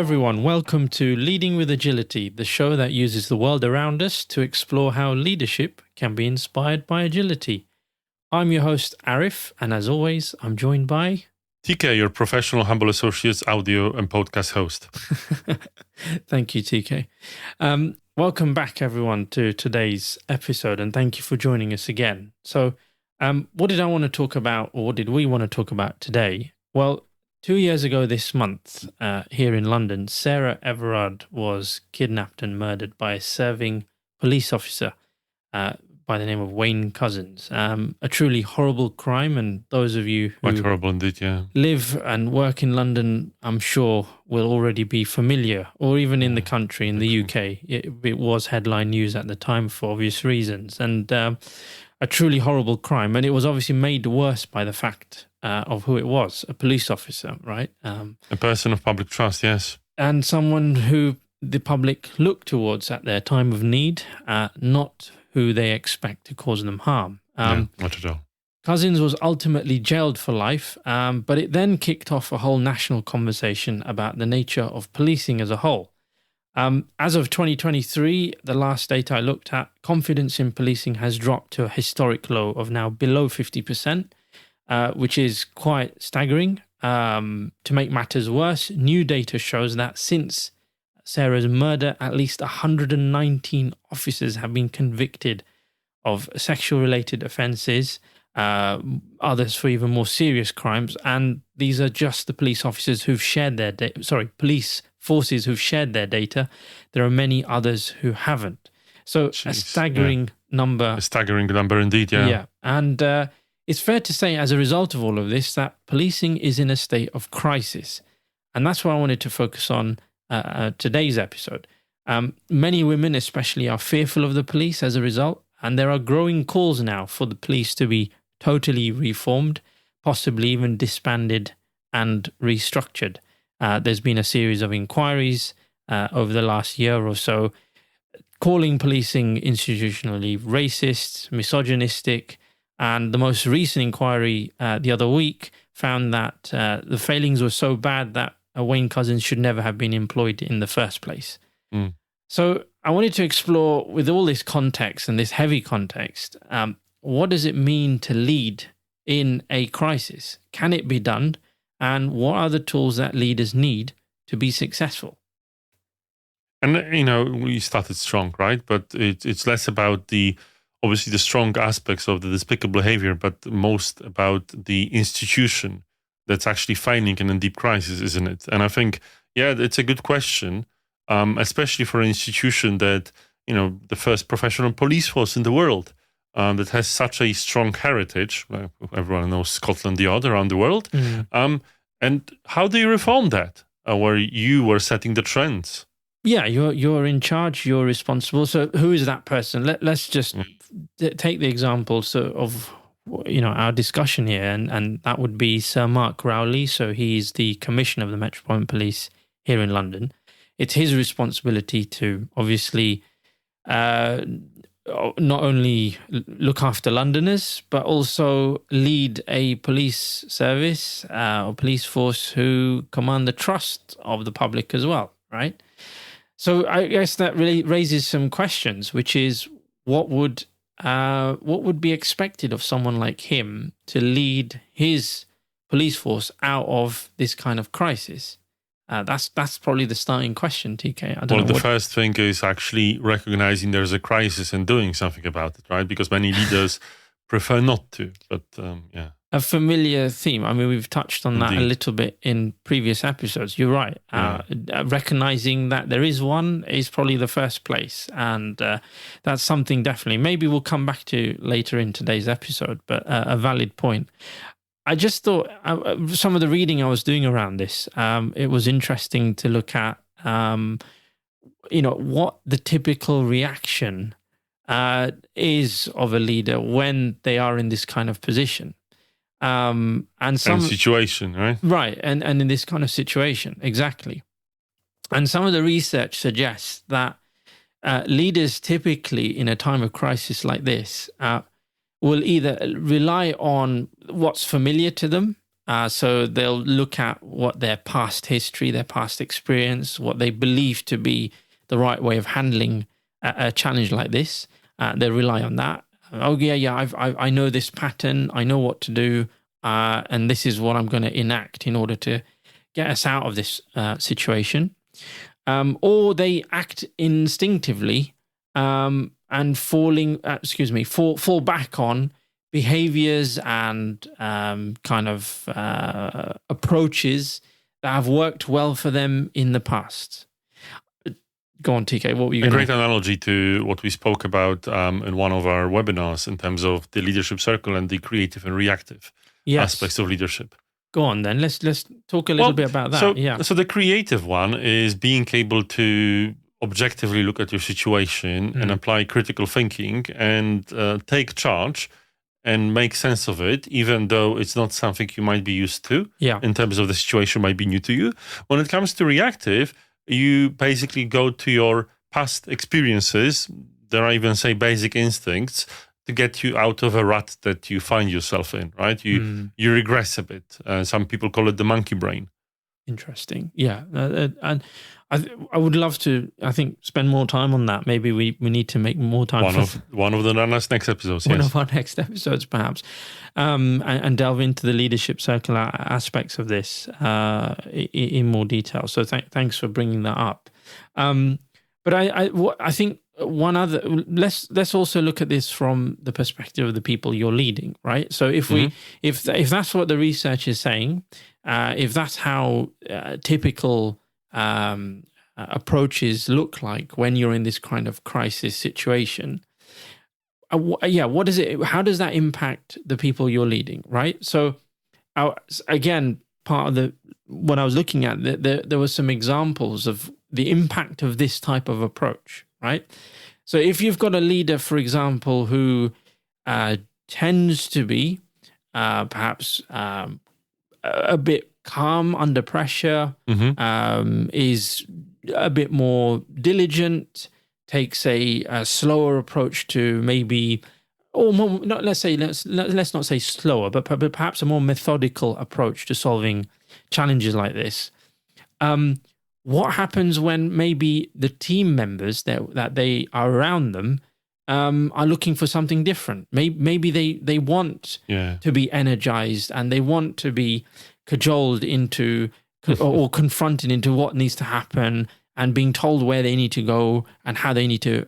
everyone. Welcome to Leading with Agility, the show that uses the world around us to explore how leadership can be inspired by agility. I'm your host, Arif, and as always, I'm joined by... TK, your professional Humble Associates audio and podcast host. Thank you, TK. Welcome back, everyone, to today's episode, and thank you for joining us again. So, what did I want to talk about, or what did we want to talk about today? Well, 2 years ago this month, here in London, Sarah Everard was kidnapped and murdered by a serving police officer by the name of Wayne Couzens. A truly horrible crime, and those of you who Quite horrible indeed, yeah. live and work in London, I'm sure, will already be familiar, or even in the country, in the UK. It was headline news at the time for obvious reasons, and a truly horrible crime. And it was obviously made worse by the fact of who it was, a police officer, right? A person of public trust, yes. And someone who the public look towards at their time of need, not who they expect to cause them harm. No, not at all. Couzens was ultimately jailed for life, but it then kicked off a whole national conversation about the nature of policing as a whole. As of 2023, the last data I looked at, confidence in policing has dropped to a historic low of now below 50%, which is quite staggering. To make matters worse, new data shows that since Sarah's murder, at least 119 officers have been convicted of sexual-related offences, others for even more serious crimes, and these are just the police officers who've shared their police forces who've shared their data. There are many others who haven't. So a staggering number. A staggering number indeed, yeah. Yeah, and it's fair to say as a result of all of this that policing is in a state of crisis. And that's what I wanted to focus on today's episode. Many women especially are fearful of the police as a result, and there are growing calls now for the police to be totally reformed, possibly even disbanded and restructured. There's been a series of inquiries over the last year or so calling policing institutionally racist, misogynistic, and the most recent inquiry the other week found that the failings were so bad that Wayne Couzens should never have been employed in the first place. Mm. So I wanted to explore, with all this context and this heavy context, what does it mean to lead in a crisis? Can it be done? And what are the tools that leaders need to be successful? And, we started strong, right? But it's less about obviously the strong aspects of the despicable behavior, but most about the institution that's actually failing and in deep crisis, isn't it? And I think, it's a good question, especially for an institution that, the first professional police force in the world, that has such a strong heritage. Everyone knows Scotland Yard around the world. Mm-hmm. And how do you reform that, where you were setting the trends? Yeah, you're in charge, you're responsible. So who is that person? Let's just take the example of our discussion here, and that would be Sir Mark Rowley. So he's the Commissioner of the Metropolitan Police here in London. It's his responsibility to obviously not only look after Londoners, but also lead a police service or police force who command the trust of the public as well, right? So I guess that really raises some questions, which is what would be expected of someone like him to lead his police force out of this kind of crisis? That's probably the starting question, TK. The first thing is actually recognizing there's a crisis and doing something about it, right? Because many leaders prefer not to, but yeah. A familiar theme. I mean, we've touched on that a little bit in previous episodes. You're right. Recognizing that there is one is probably the first place. And that's something definitely, maybe we'll come back to later in today's episode, but a valid point. I just thought some of the reading I was doing around this, it was interesting to look at, what the typical reaction is of a leader when they are in this kind of position. And situation, right? Right, and in this kind of situation, exactly. And some of the research suggests that leaders typically in a time of crisis like this will either rely on what's familiar to them, So they'll look at what their past history, their past experience, what they believe to be the right way of handling a challenge like this. They rely on that. Oh yeah, I know this pattern. I know what to do, and this is what I'm going to enact in order to get us out of this situation. Or they act instinctively and fall back on behaviors and kind of approaches that have worked well for them in the past. Go on, TK. What were you going to... A great analogy to what we spoke about in one of our webinars in terms of the leadership circle and the creative and reactive aspects of leadership. Go on then. Let's talk a little bit about that. So the creative one is being able to objectively look at your situation and apply critical thinking and take charge and make sense of it, even though it's not something you might be used to in terms of the situation might be new to you. When it comes to reactive, you basically go to your past experiences, there are even say basic instincts, to get you out of a rut that you find yourself in, right? You regress a bit. Some people call it the monkey brain. Interesting. Yeah. And I would love to, I think, spend more time on that. Maybe we need to make more time one of the next episodes. One of our next episodes, perhaps, and delve into the leadership circle aspects of this in more detail. So thanks for bringing that up. But I think one other, let's also look at this from the perspective of the people you're leading, right? So if that's what the research is saying, if that's how typical approaches look like when you're in this kind of crisis situation, what does it? How does that impact the people you're leading, right? So again, part of what I was looking at, there were some examples of the impact of this type of approach, right? So if you've got a leader, for example, who tends to be perhaps a bit calm under pressure, is a bit more diligent, takes a slower approach to maybe, or more, let's not say slower, but perhaps a more methodical approach to solving challenges like this. What happens when maybe the team members that they are around them are looking for something different? Maybe they want to be energized and they want to be cajoled into or confronted into what needs to happen and being told where they need to go and how they need to,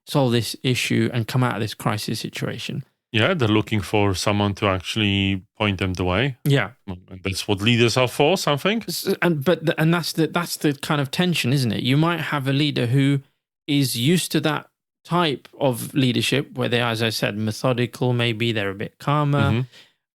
solve this issue and come out of this crisis situation. Yeah, they're looking for someone to actually point them the way. Yeah, and that's what leaders are for. Something, and that's the kind of tension, isn't it? You might have a leader who is used to that type of leadership, where they are, as I said, methodical. Maybe they're a bit calmer.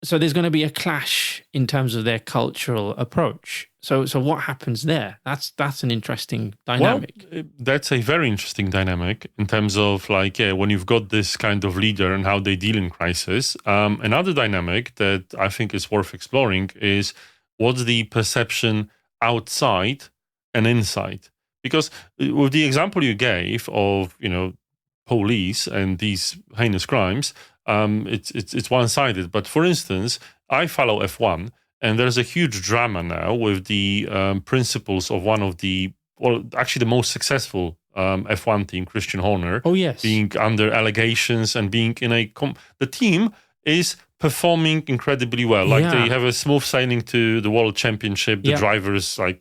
So there's going to be a clash in terms of their cultural approach. So what happens there? That's an interesting dynamic. Well, that's a very interesting dynamic in terms of when you've got this kind of leader and how they deal in crisis. Another dynamic that I think is worth exploring is what's the perception outside and inside. Because with the example you gave of police and these heinous crimes, it's one-sided. But for instance, I follow F1, and there's a huge drama now with the principals of one of the most successful F1 team, Christian Horner. Oh yes, being under allegations and being in the team is performing incredibly well. They have a smooth sailing to the World Championship. The driver is a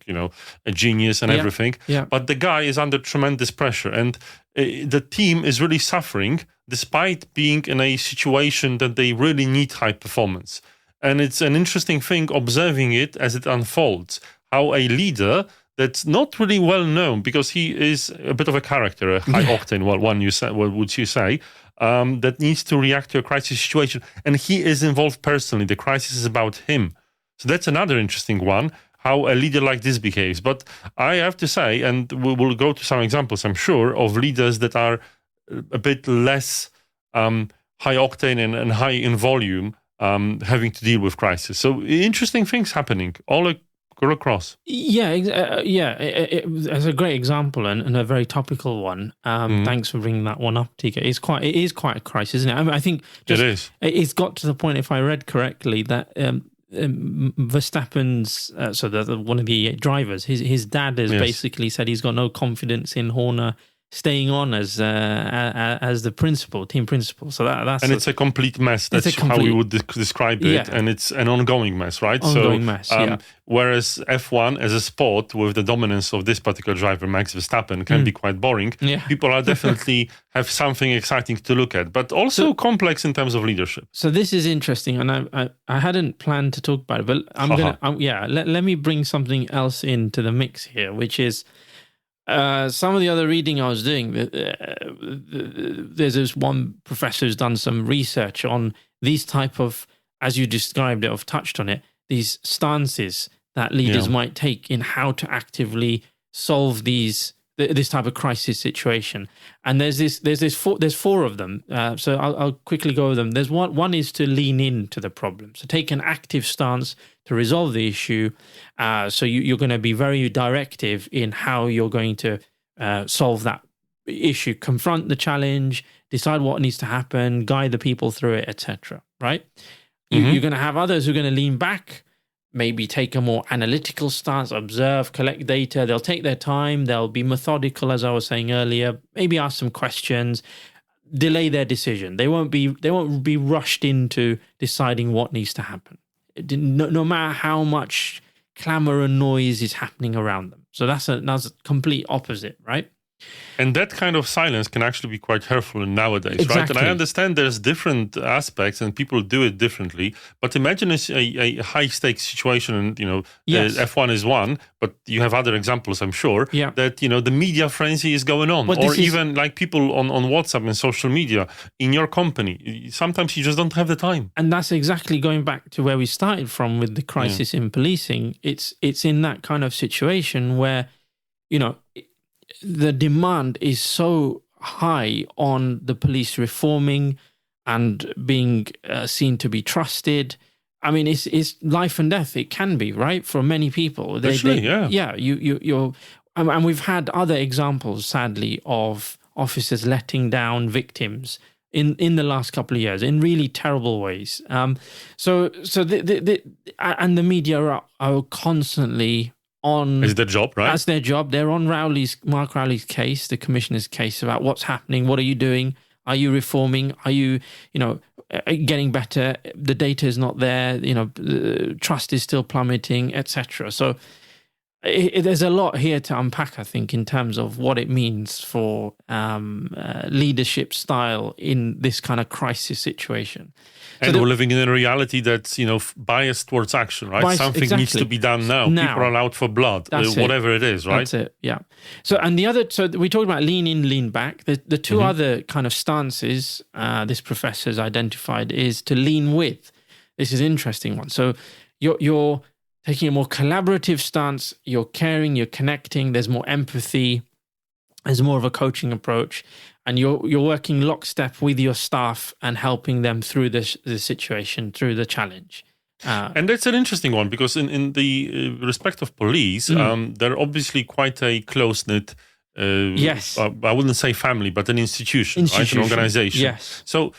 genius and everything. Yeah. But the guy is under tremendous pressure, and the team is really suffering despite being in a situation that they really need high performance. And it's an interesting thing observing it as it unfolds, how a leader that's not really well known, because he is a bit of a character, a high octane, what would you say, that needs to react to a crisis situation. And he is involved personally. The crisis is about him. So that's another interesting one, how a leader like this behaves. But I have to say, and we'll go to some examples, I'm sure, of leaders that are a bit less high octane and high in volume, having to deal with crisis. So interesting things happening all across. It's a great example and a very topical one. Thanks for bringing that one up, TK. It is quite a crisis, isn't it? I think it is. It's got to the point, if I read correctly, that Verstappen's, one of the drivers, his dad has basically said he's got no confidence in Horner staying on as the team principal. So that's it's a complete mess. That's how we would describe it, and it's an ongoing mess, right? Mess. Whereas F1 as a sport with the dominance of this particular driver, Max Verstappen, can be quite boring. People are definitely have something exciting to look at, but also complex in terms of leadership. So this is interesting, and I hadn't planned to talk about it, but let me bring something else into the mix here, which is. Some of the other reading I was doing, there's this one professor who's done some research on these type of, as you described it, I've touched on it, these stances that leaders might take in how to actively solve this type of crisis situation. And there's four of them. So I'll quickly go over them. There's one is to lean into the problem. So take an active stance to resolve the issue. So you're going to be very directive in how you're going to solve that issue, confront the challenge, decide what needs to happen, guide the people through it, etc. Right? You're going to have others who are going to lean back, maybe take a more analytical stance, observe, collect data. They'll take their time. They'll be methodical, as I was saying earlier. Maybe ask some questions, delay their decision. They won't be rushed into deciding what needs to happen, no matter how much clamor and noise is happening around them. So that's a complete opposite, right? And that kind of silence can actually be quite hurtful nowadays, right? And I understand there's different aspects and people do it differently. But imagine a high-stakes situation, and F1 is one, but you have other examples, I'm sure, that the media frenzy is going on, or even like people on WhatsApp and social media in your company. Sometimes you just don't have the time. And that's exactly going back to where we started from with the crisis in policing. It's in that kind of situation where the demand is so high on the police reforming and being seen to be trusted. I mean, it's life and death. It can be, right, for many people. And we've had other examples, sadly, of officers letting down victims in the last couple of years in really terrible ways. And the media are constantly on. It's their job, right? That's their job. They're on Mark Rowley's case, the commissioner's case, about what's happening. What are you doing? Are you reforming? Are you, getting better? The data is not there. Trust is still plummeting, etc. So there's a lot here to unpack, I think, in terms of what it means for leadership style in this kind of crisis situation. And we're living in a reality that's, biased towards action, right? Something needs to be done now. People are out for blood, whatever it is, right? That's it, yeah. So we talked about lean in, lean back. The two other kind of stances this professor's identified is to lean with. This is an interesting one. So you're taking a more collaborative stance, you're caring, you're connecting, there's more empathy, there's more of a coaching approach, and you're working lockstep with your staff and helping them through the situation, through the challenge. And that's an interesting one, because in the respect of police, they're obviously quite a close-knit, yes, I wouldn't say family, but an institution, right? An organization. Yes. So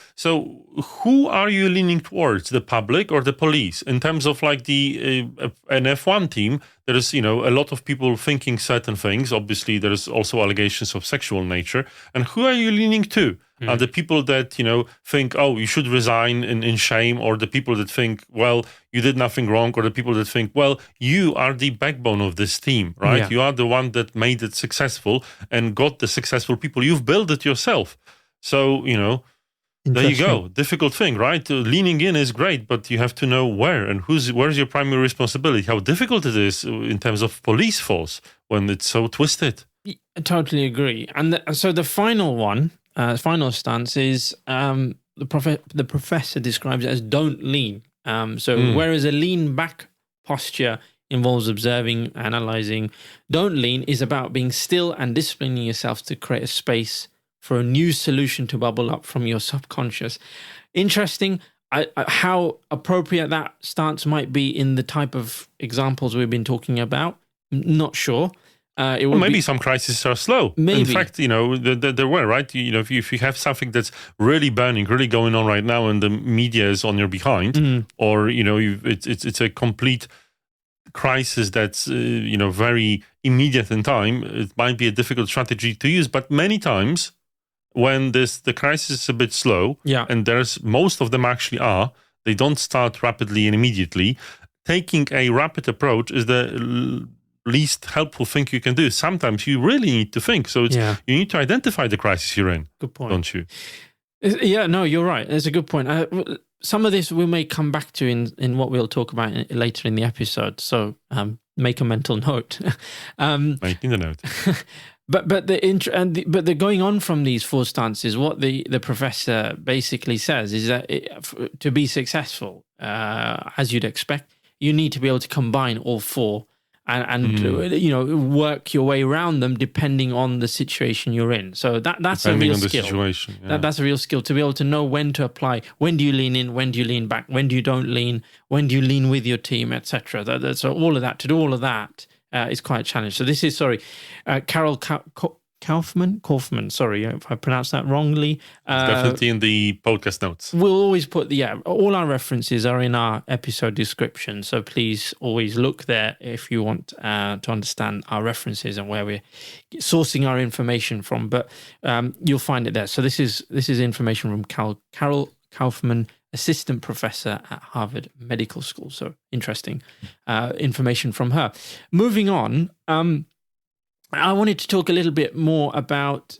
who are you leaning towards, the public or the police? In terms of like an F1 team, there is, a lot of people thinking certain things. Obviously, there's also allegations of sexual nature. And who are you leaning to? Are the people that, think, oh, you should resign in shame, or the people that think, well, you did nothing wrong, or the people that think, well, you are the backbone of this team, right? Yeah. You are the one that made it successful and got the successful people. You've built it yourself. So, there you go. Difficult thing, right? Leaning in is great, but you have to know where and where's your primary responsibility. How difficult it is in terms of police force when it's so twisted. I totally agree. And so the final one, final stance is the professor describes it as don't lean. Whereas a lean back posture involves observing, analyzing, don't lean is about being still and disciplining yourself to create a space for a new solution to bubble up from your subconscious. Interesting how appropriate that stance might be in the type of examples we've been talking about. Not sure. It would maybe some crises are slow. Maybe. In fact, there were, right? If you have something that's really burning, really going on right now, and the media is on your behind, or it's a complete crisis that's very immediate in time, it might be a difficult strategy to use. But many times, when the crisis is a bit slow, and most of them actually are, they don't start rapidly and immediately. Taking a rapid approach is the least helpful thing you can do. Sometimes you really need to think. So you need to identify the crisis you're in. Good point. Don't you? Yeah, no, you're right. It's a good point. Some of this we may come back to in what we'll talk about later in the episode. So make a mental note. Making the note. But the going on from these four stances, what the professor basically says is that to be successful, as you'd expect, you need to be able to combine all four and work your way around them depending on the situation you're in. So that's depending a real on skill. The situation, yeah. That's a real skill, to be able to know when to apply. When do you lean in? When do you lean back? When do you don't lean? When do you lean with your team, etc. So all of that, to do all of that is quite a challenge. So this is, Carol Kaufman, sorry if I pronounced that wrongly. Definitely in the podcast notes. We'll always put all our references are in our episode description. So please always look there if you want to understand our references and where we're sourcing our information from. But you'll find it there. So this is information from Carol Kaufman, assistant professor at Harvard Medical School. So interesting information from her. Moving on. I wanted to talk a little bit more about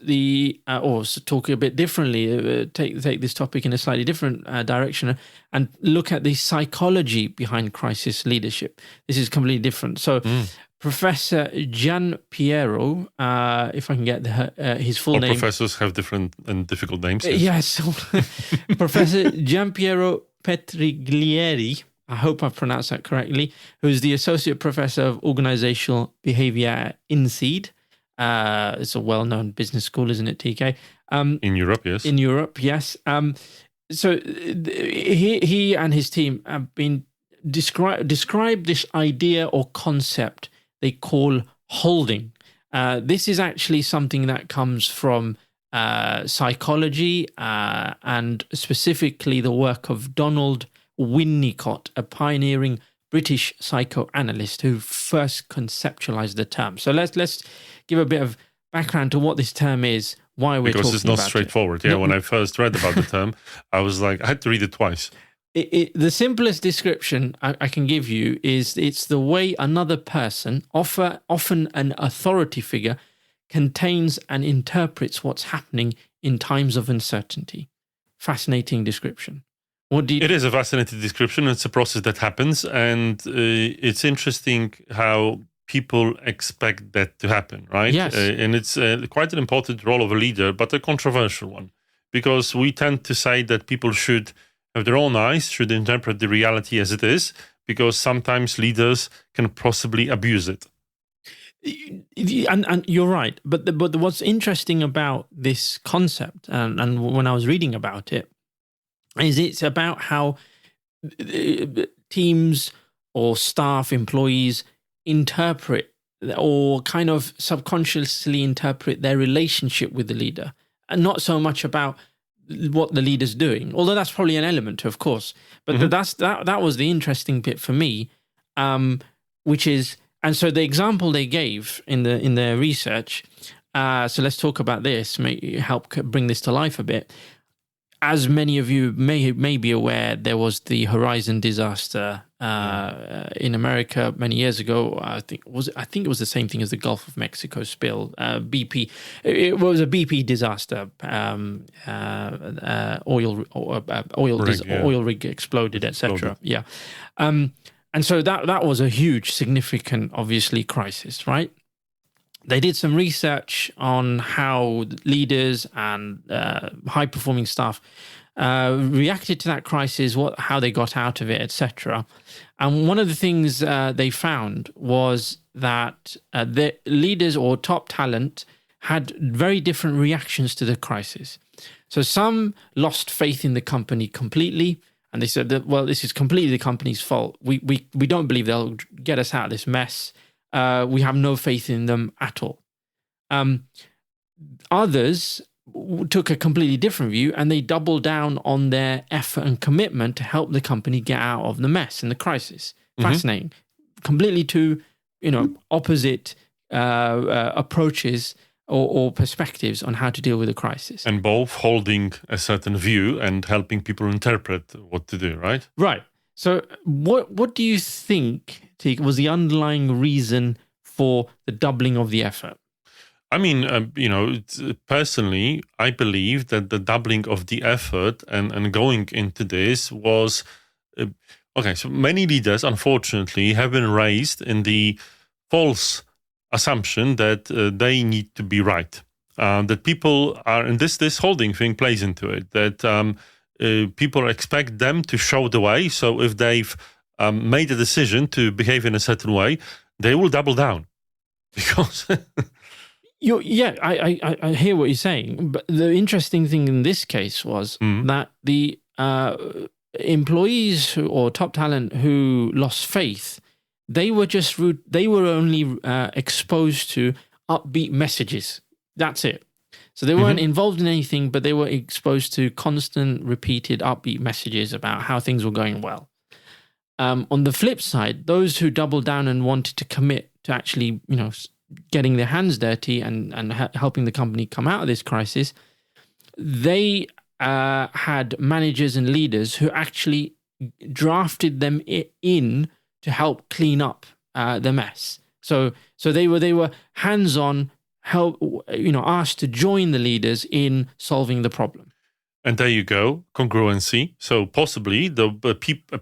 talk a bit differently, take this topic in a slightly different direction and look at the psychology behind crisis leadership. This is completely different. So Professor Gian Piero, if I can get his full name. Professors have different and difficult names. Yes. Professor Gian Piero Petriglieri, I hope I've pronounced that correctly, who's the Associate Professor of Organizational Behavior at INSEAD. It's a well-known business school, isn't it, TK? In Europe, yes. In Europe, yes. So he and his team have been describe this idea or concept they call holding. This is actually something that comes from psychology and specifically the work of Donald Winnicott, a pioneering British psychoanalyst who first conceptualized the term. So let's give a bit of background to what this term is, why we're talking about it. Because it's not straightforward. Yeah, when I first read about the term, I was like, I had to read it twice. The simplest description I can give you is it's the way another person, often an authority figure, contains and interprets what's happening in times of uncertainty. Fascinating description. It is a fascinating description. It's a process that happens, and it's interesting how people expect that to happen, right? Yes. And it's quite an important role of a leader, but a controversial one, because we tend to say that people should have their own eyes, should interpret the reality as it is, because sometimes leaders can possibly abuse it. And you're right. But what's interesting about this concept, and when I was reading about it, is it's about how teams or staff, employees interpret or kind of subconsciously interpret their relationship with the leader, and not so much about what the leader's doing, although that's probably an element, of course. But that was the interesting bit for me, which is, and so the example they gave in their research. So let's talk about this. Help bring this to life a bit. As many of you may be aware, there was the Horizon disaster in America many years ago. I think it was the same thing as the Gulf of Mexico spill. BP. It was a BP disaster. Oil rig exploded, etc. Yeah, and so that was a huge, significant, obviously, crisis, right? They did some research on how leaders and high-performing staff reacted to that crisis, how they got out of it, etc. And one of the things they found was that the leaders or top talent had very different reactions to the crisis. So some lost faith in the company completely, and they said that, well, this is completely the company's fault. We don't believe they'll get us out of this mess. we have no faith in them at all. Others took a completely different view, and they doubled down on their effort and commitment to help the company get out of the mess and the crisis. Fascinating. Completely two, opposite approaches or perspectives on how to deal with a crisis. And both holding a certain view and helping people interpret what to do, right? Right. So what do you think, Teek, was the underlying reason for the doubling of the effort? I mean, personally, I believe that the doubling of the effort and going into this was... okay, so many leaders, unfortunately, have been raised in the false assumption that they need to be right. That people are, and this holding thing plays into it, that people expect them to show the way. So if they've made a decision to behave in a certain way, they will double down. Because... I hear what you're saying. But the interesting thing in this case was that the employees or top talent who lost faith, they were just rude. They were only exposed to upbeat messages. That's it. So they weren't involved in anything, but they were exposed to constant, repeated, upbeat messages about how things were going well. On the flip side, those who doubled down and wanted to commit to actually, getting their hands dirty and helping the company come out of this crisis, they had managers and leaders who actually drafted them in to help clean up the mess. So they were hands-on, help, asked to join the leaders in solving the problem. And there you go, congruency. So possibly the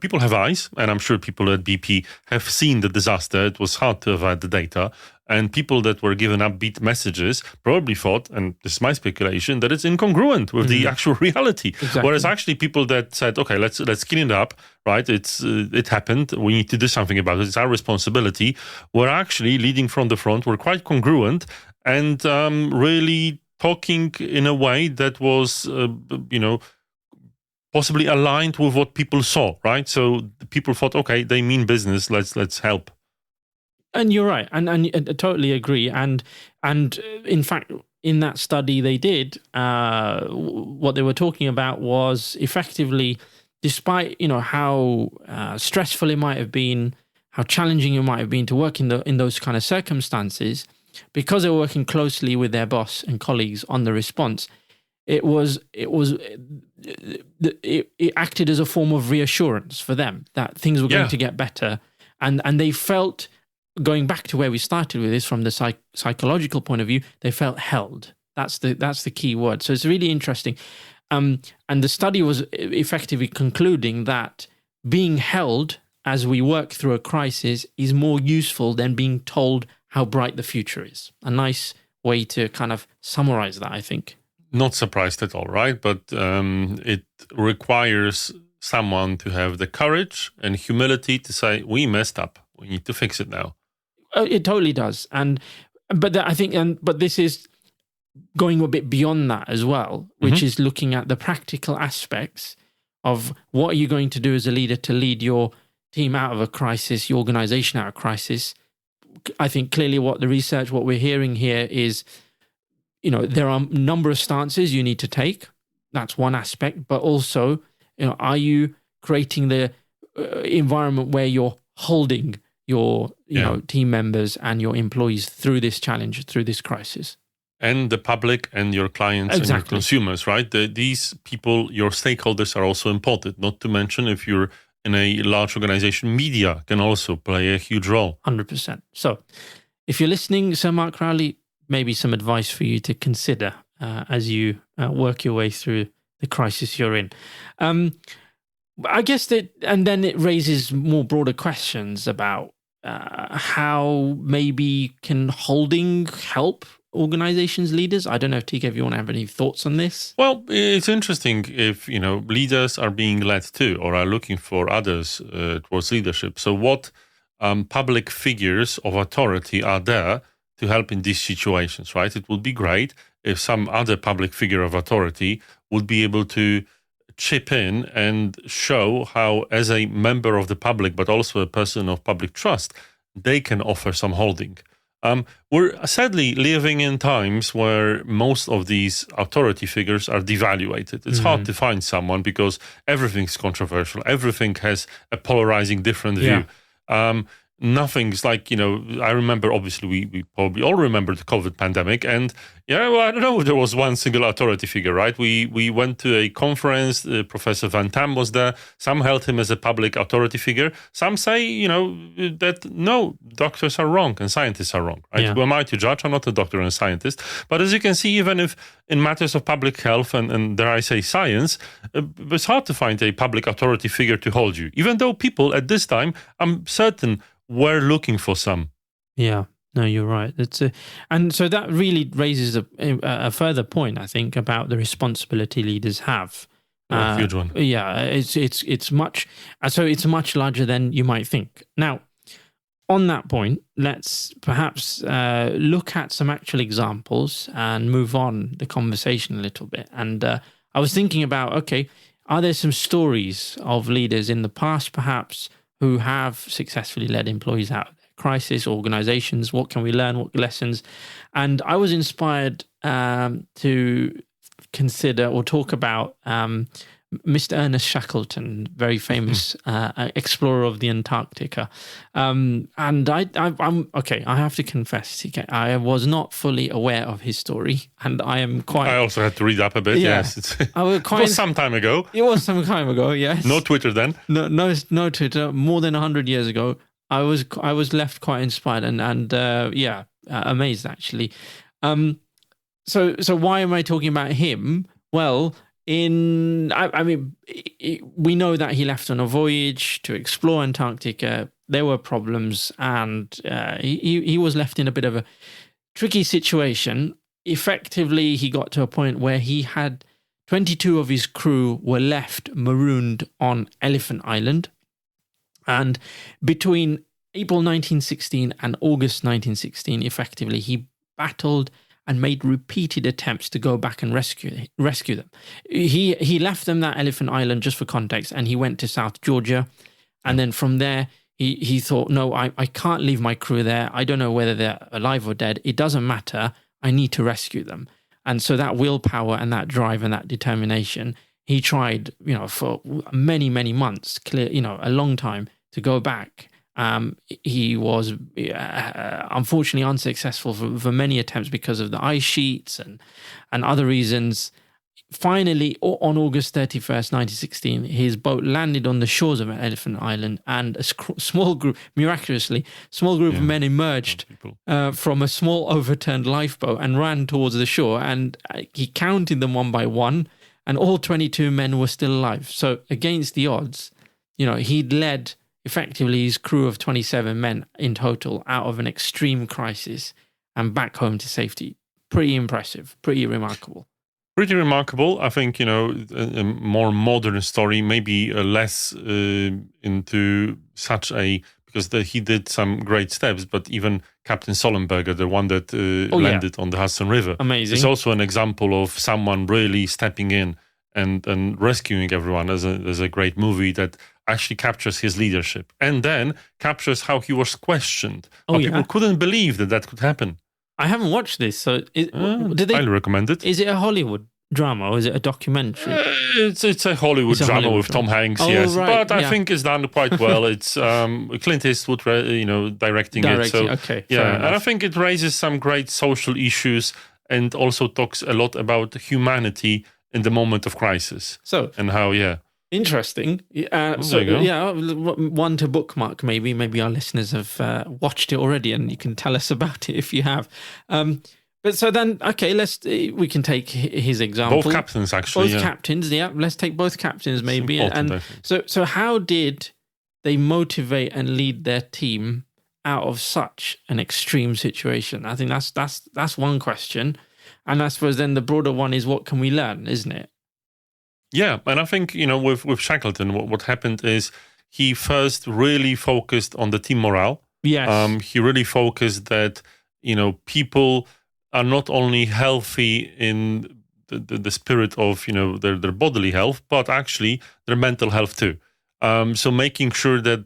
people have eyes, and I'm sure people at BP have seen the disaster. It was hard to avoid the data. And people that were given upbeat messages probably thought, and this is my speculation, that it's incongruent with the actual reality. Exactly. Whereas actually people that said, okay, let's clean it up, right? It happened. We need to do something about it. It's our responsibility. Were actually leading from the front, were quite congruent and really talking in a way that was, possibly aligned with what people saw, right? So people thought, okay, they mean business. Let's help. And you're right, and I totally agree. And in fact, in that study they did, what they were talking about was effectively, despite how stressful it might have been, how challenging it might have been to work in those kind of circumstances, because they were working closely with their boss and colleagues on the response, it acted as a form of reassurance for them that things were going to get better, and they felt, going back to where we started with this from the psychological point of view, they felt held. That's the key word. So it's really interesting. And the study was effectively concluding that being held as we work through a crisis is more useful than being told how bright the future is. A nice way to kind of summarize that, I think. Not surprised at all, right? But it requires someone to have the courage and humility to say, we messed up. We need to fix it now. It totally does. But this is going a bit beyond that as well, which is looking at the practical aspects of what are you going to do as a leader to lead your team out of a crisis, your organization out of a crisis. I think clearly what we're hearing here is, there are a number of stances you need to take. That's one aspect. But also, are you creating the environment where you're holding your team members and your employees through this challenge, through this crisis? And the public and your clients and your consumers, right? These people, your stakeholders are also important. Not to mention, if you're in a large organization, media can also play a huge role. 100%. So if you're listening, Sir Mark Rowley, maybe some advice for you to consider as you work your way through the crisis you're in. I guess and then it raises more broader questions about how maybe can holding help organizations, leaders? I don't know, Teek, if you want to have any thoughts on this. Well, it's interesting if, leaders are being led too, or are looking for others towards leadership. So what public figures of authority are there to help in these situations, right? It would be great if some other public figure of authority would be able to chip in and show how, as a member of the public, but also a person of public trust, they can offer some holding. We're sadly living in times where most of these authority figures are devaluated. It's hard to find someone because everything's controversial. Everything has a polarizing different view. Nothing's like, I remember, obviously, we probably all remember the COVID pandemic. And I don't know if there was one single authority figure, right? We went to a conference, Professor Van Tam was there. Some held him as a public authority figure. Some say, that no, doctors are wrong and scientists are wrong, right? Who am I to judge? I'm not a doctor and a scientist. But as you can see, even if in matters of public health and dare I say science, it's hard to find a public authority figure to hold you. Even though people at this time, I'm certain, were looking for some. Yeah, no, you're right. And so that really raises a further point, I think, about the responsibility leaders have. A huge one. Yeah, it's much larger than you might think. Now, on that point, let's perhaps look at some actual examples and move on the conversation a little bit. And I was thinking about, okay, are there some stories of leaders in the past, perhaps, who have successfully led employees out of their crisis, organizations? What can we learn? What lessons? And I was inspired to consider or talk about Mr. Ernest Shackleton, very famous explorer of the Antarctica. And I'm okay, I have to confess, I was not fully aware of his story, and I also had to read up a bit, yes. It was some time ago. It was some time ago, yes. No Twitter then? No Twitter. More than 100 years ago. I was left quite inspired and amazed, actually. So why am I talking about him? Well, we know that he left on a voyage to explore Antarctica. There were problems, and he was left in a bit of a tricky situation. Effectively, he got to a point where he had 22 of his crew were left marooned on Elephant Island. And between April 1916 and August 1916, effectively, he battled and made repeated attempts to go back and rescue them. He left them that Elephant Island, just for context, and he went to South Georgia. And then from there, he thought, no, I can't leave my crew there. I don't know whether they're alive or dead. It doesn't matter. I need to rescue them. And so that willpower and that drive and that determination, he tried, for many, many months, a long time, to go back. He was unfortunately unsuccessful for many attempts because of the ice sheets and other reasons. Finally, on August 31st, 1916, his boat landed on the shores of Elephant Island, and a small group of men emerged from a small overturned lifeboat and ran towards the shore, and he counted them one by one, and all 22 men were still alive. So against the odds, he'd led effectively his crew of 27 men in total out of an extreme crisis and back home to safety. Pretty impressive, pretty remarkable. Pretty remarkable. I think, a more modern story, maybe less into such because he did some great steps, but even Captain Sullenberger, the one that landed on the Hudson River. Amazing. It's also an example of someone really stepping in and rescuing everyone as a great movie that actually captures his leadership and then captures how he was questioned. People couldn't believe that could happen. I haven't watched this, so highly recommend it. Is it a Hollywood drama or is it a documentary? It's a Hollywood drama with Tom Hanks, yes. Right, but I think it's done quite well. It's Clint Eastwood, directing it. So, okay, and I think it raises some great social issues and also talks a lot about humanity in the moment of crisis. So and how, interesting. There you go. One to bookmark. Maybe our listeners have watched it already, and you can tell us about it if you have. But so then, okay, we can take his example. Both captains, actually. Both captains. Yeah, let's take both captains, maybe. And so how did they motivate and lead their team out of such an extreme situation? I think that's one question, and I suppose then the broader one is, what can we learn, isn't it? Yeah, and I think, with Shackleton, what happened is he first really focused on the team morale. Yes. He really focused that, people are not only healthy in the spirit of, their bodily health, but actually their mental health too. So making sure that,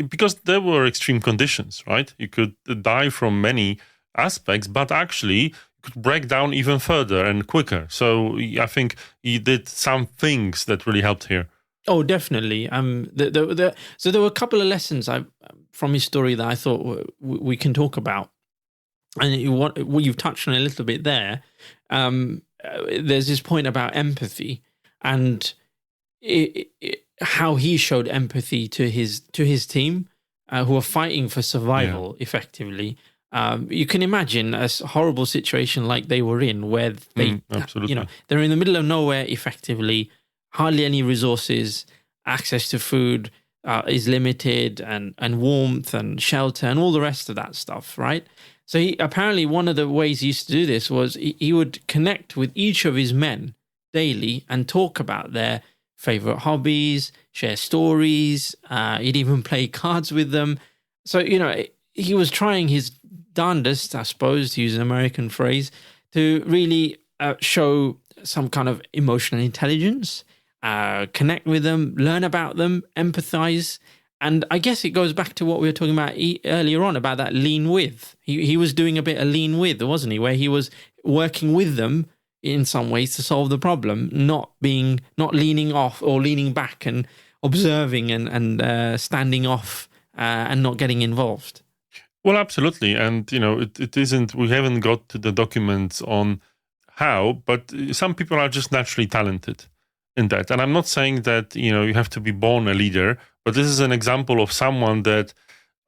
because there were extreme conditions, right? You could die from many aspects, but actually you could break down even further and quicker. So I think he did some things that really helped here. Oh, definitely. So there were a couple of lessons from his story that I thought we can talk about. And you've touched on a little bit there. There's this point about empathy and how he showed empathy to his team who are fighting for survival effectively. You can imagine a horrible situation like they were in, where they, they're in the middle of nowhere effectively, hardly any resources, access to food is limited, and warmth and shelter and all the rest of that stuff, right? So apparently one of the ways he used to do this was he would connect with each of his men daily and talk about their favorite hobbies, share stories. He'd even play cards with them. So, he was trying his darndest, I suppose, to use an American phrase, to really show some kind of emotional intelligence, connect with them, learn about them, empathize. And I guess it goes back to what we were talking about earlier on about that lean with. He was doing a bit of lean with, wasn't he? Where he was working with them in some ways to solve the problem, not leaning off or leaning back and observing and standing off and not getting involved. Well, absolutely. And, it isn't, we haven't got to the documents on how, but some people are just naturally talented in that. And I'm not saying that, you have to be born a leader, but this is an example of someone that,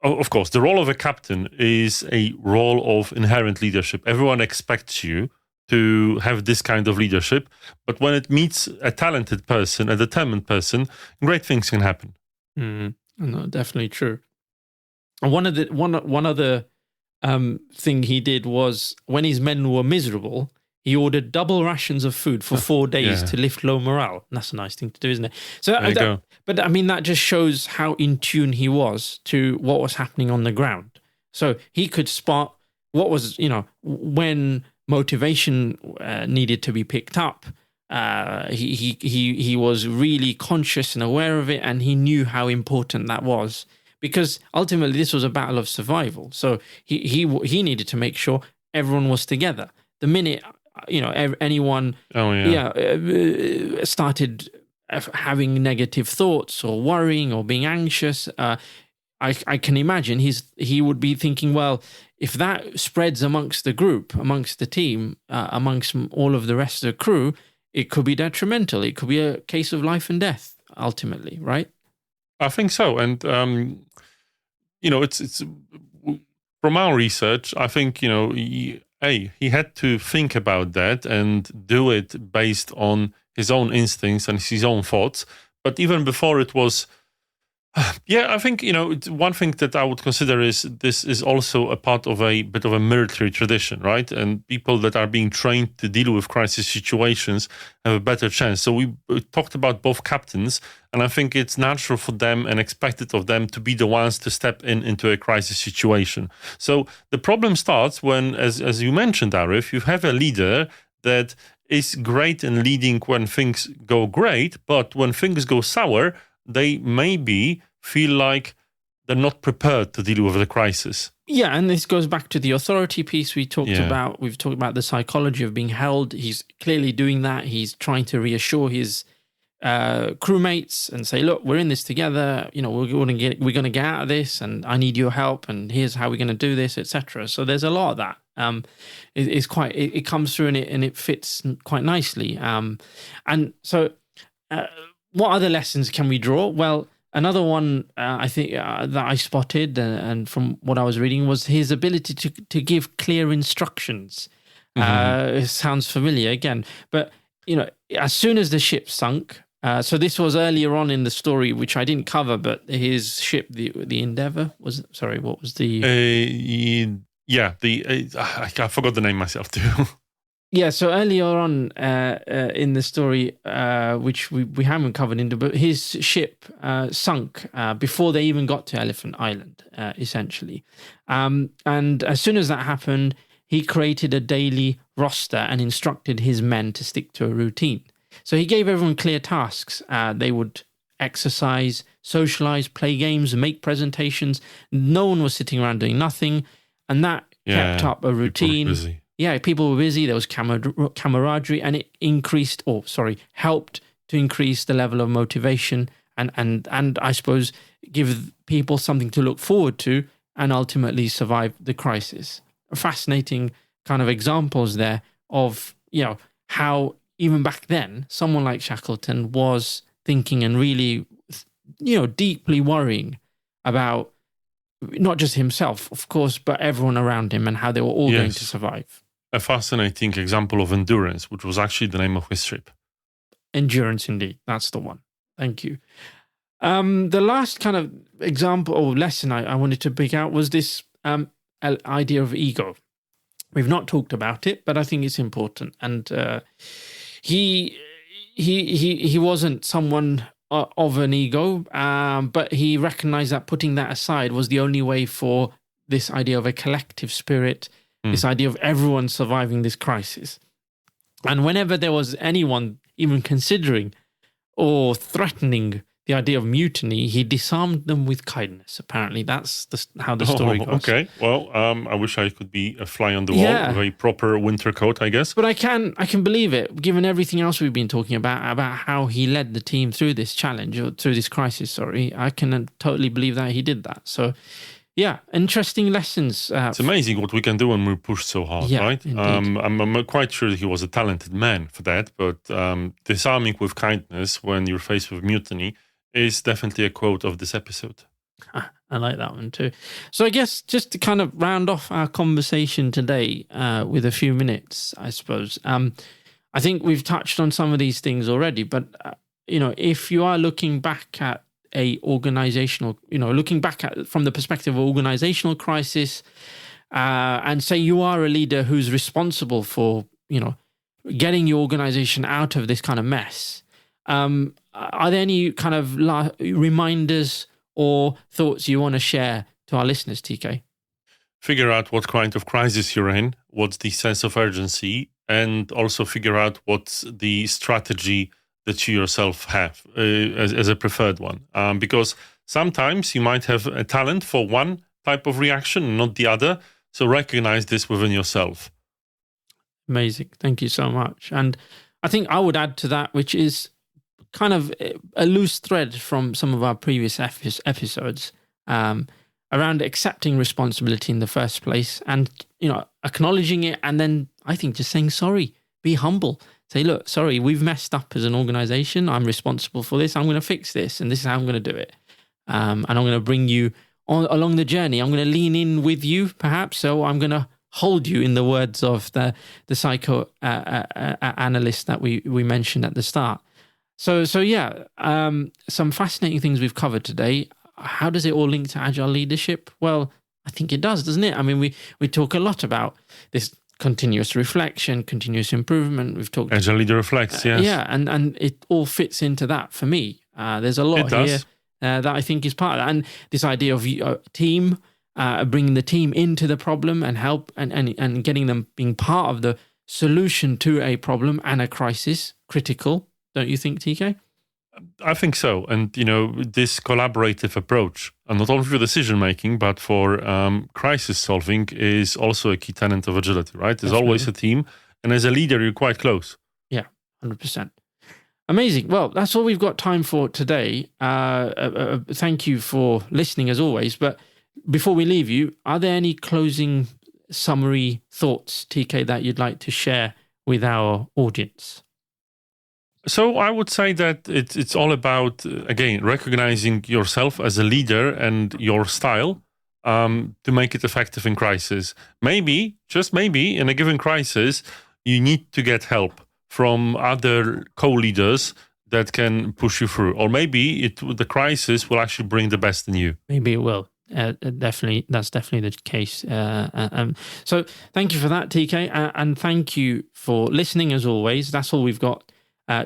of course, the role of a captain is a role of inherent leadership. Everyone expects you to have this kind of leadership, but when it meets a talented person, a determined person, great things can happen. No, definitely true. And one other thing he did was when his men were miserable, he ordered double rations of food for 4 days to lift low morale. And that's a nice thing to do, isn't it? So, but I mean, that just shows how in tune he was to what was happening on the ground. So he could spot what was, when motivation needed to be picked up. He was really conscious and aware of it, and he knew how important that was. Because ultimately, this was a battle of survival. So he needed to make sure everyone was together. The minute anyone started having negative thoughts or worrying or being anxious, I can imagine he would be thinking, well, if that spreads amongst the group, amongst the team, amongst all of the rest of the crew, it could be detrimental. It could be a case of life and death, ultimately, right? I think so. And, it's from our research, I think, he had to think about that and do it based on his own instincts and his own thoughts. But even before it was, I think, one thing that I would consider is this is also a part of a bit of a military tradition, right? And people that are being trained to deal with crisis situations have a better chance. So we talked about both captains, and I think it's natural for them and expected of them to be the ones to step into a crisis situation. So the problem starts when, as you mentioned, Arif, you have a leader that is great in leading when things go great, but when things go sour, they maybe feel like they're not prepared to deal with the crisis. Yeah, and this goes back to the authority piece we talked about. We've talked about the psychology of being held. He's clearly doing that. He's trying to reassure his crewmates and say, look, we're in this together. We're going to get out of this, and I need your help, and here's how we're going to do this, etc. So there's a lot of that. It comes through and it fits quite nicely. And so what other lessons can we draw? Well, another one I think that I spotted and from what I was reading was his ability to give clear instructions. It sounds familiar again, but as soon as the ship sunk, so this was earlier on in the story, which I didn't cover, but his ship, the Endeavour, what was the... I forgot the name myself too. Yeah, so earlier on in the story, which we haven't covered but his ship sunk before they even got to Elephant Island, essentially. And as soon as that happened, he created a daily roster and instructed his men to stick to a routine. So he gave everyone clear tasks they would exercise, socialize, play games, make presentations. No one was sitting around doing nothing. And that kept up a routine. People were busy. There was camaraderie, and it helped to increase the level of motivation and I suppose give people something to look forward to and ultimately survive the crisis. Fascinating kind of examples there of, how even back then, someone like Shackleton was thinking and really, deeply worrying about not just himself, of course, but everyone around him and how they were all going to survive. A fascinating example of endurance, which was actually the name of his trip. Endurance, indeed. That's the one. Thank you. The last kind of example or lesson I wanted to pick out was this idea of ego. We've not talked about it, but I think it's important. And he wasn't someone of an ego, but he recognized that putting that aside was the only way for this idea of a collective spirit, this idea of everyone surviving this crisis. And whenever there was anyone even considering or threatening the idea of mutiny, he disarmed them with kindness. Apparently, that's how the story goes. Okay, well, I wish I could be a fly on the wall with a proper winter coat, I guess. But I can believe it, given everything else we've been talking about how he led the team through this challenge, or through this crisis, I can totally believe that he did that. So, yeah, interesting lessons. It's amazing what we can do when we push so hard, right? I'm quite sure that he was a talented man for that, but disarming with kindness when you're faced with mutiny is definitely a quote of this episode. I like that one too. So I guess just to kind of round off our conversation today with a few minutes, I suppose. I think we've touched on some of these things already, but, if you are looking back at from the perspective of organizational crisis, and say you are a leader who's responsible for, getting your organization out of this kind of mess, are there any kind of reminders or thoughts you want to share to our listeners, TK? Figure out what kind of crisis you're in, what's the sense of urgency, and also figure out what's the strategy that you yourself have as a preferred one. Because sometimes you might have a talent for one type of reaction, not the other. So recognize this within yourself. Amazing. Thank you so much. And I think I would add to that, which is kind of a loose thread from some of our previous episodes, around accepting responsibility in the first place and, acknowledging it. And then I think just saying sorry, be humble. Say, look, sorry, we've messed up as an organization. I'm responsible for this. I'm going to fix this. And this is how I'm going to do it. And I'm going to bring you along the journey. I'm going to lean in with you, perhaps. So I'm going to hold you, in the words of the psychoanalyst that we mentioned at the start. So some fascinating things we've covered today. How does it all link to agile leadership? Well, I think it does, doesn't it? I mean, we talk a lot about this continuous reflection, continuous improvement. We've talked agile leader reflects, yes. And it all fits into that for me. There's a lot here that I think is part of that, and this idea of team, bringing the team into the problem and help and getting them being part of the solution to a problem and a crisis, critical. Don't you think, TK? I think so. And, this collaborative approach, and not only for decision making, but for crisis solving, is also a key tenet of agility, right? There's always a team. And as a leader, you're quite close. Yeah, 100%. Amazing. Well, that's all we've got time for today. Thank you for listening as always. But before we leave you, are there any closing summary thoughts, TK, that you'd like to share with our audience? So I would say that it's all about, again, recognizing yourself as a leader and your style to make it effective in crisis. Maybe, just maybe, in a given crisis, you need to get help from other co-leaders that can push you through. Or maybe the crisis will actually bring the best in you. Maybe it will. Definitely, that's definitely the case. So thank you for that, TK. And thank you for listening as always. That's all we've got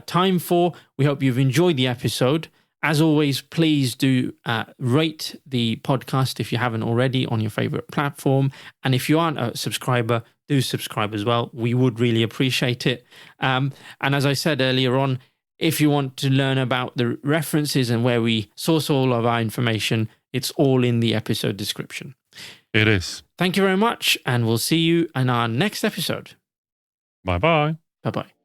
time for. We hope you've enjoyed the episode. As always, please do rate the podcast if you haven't already on your favorite platform. And if you aren't a subscriber, do subscribe as well. We would really appreciate it. And as I said earlier on, If you want to learn about the references and where we source all of our information, it's all in the episode description. It is. Thank you very much, and we'll see you in our next episode. Bye-bye. Bye-bye.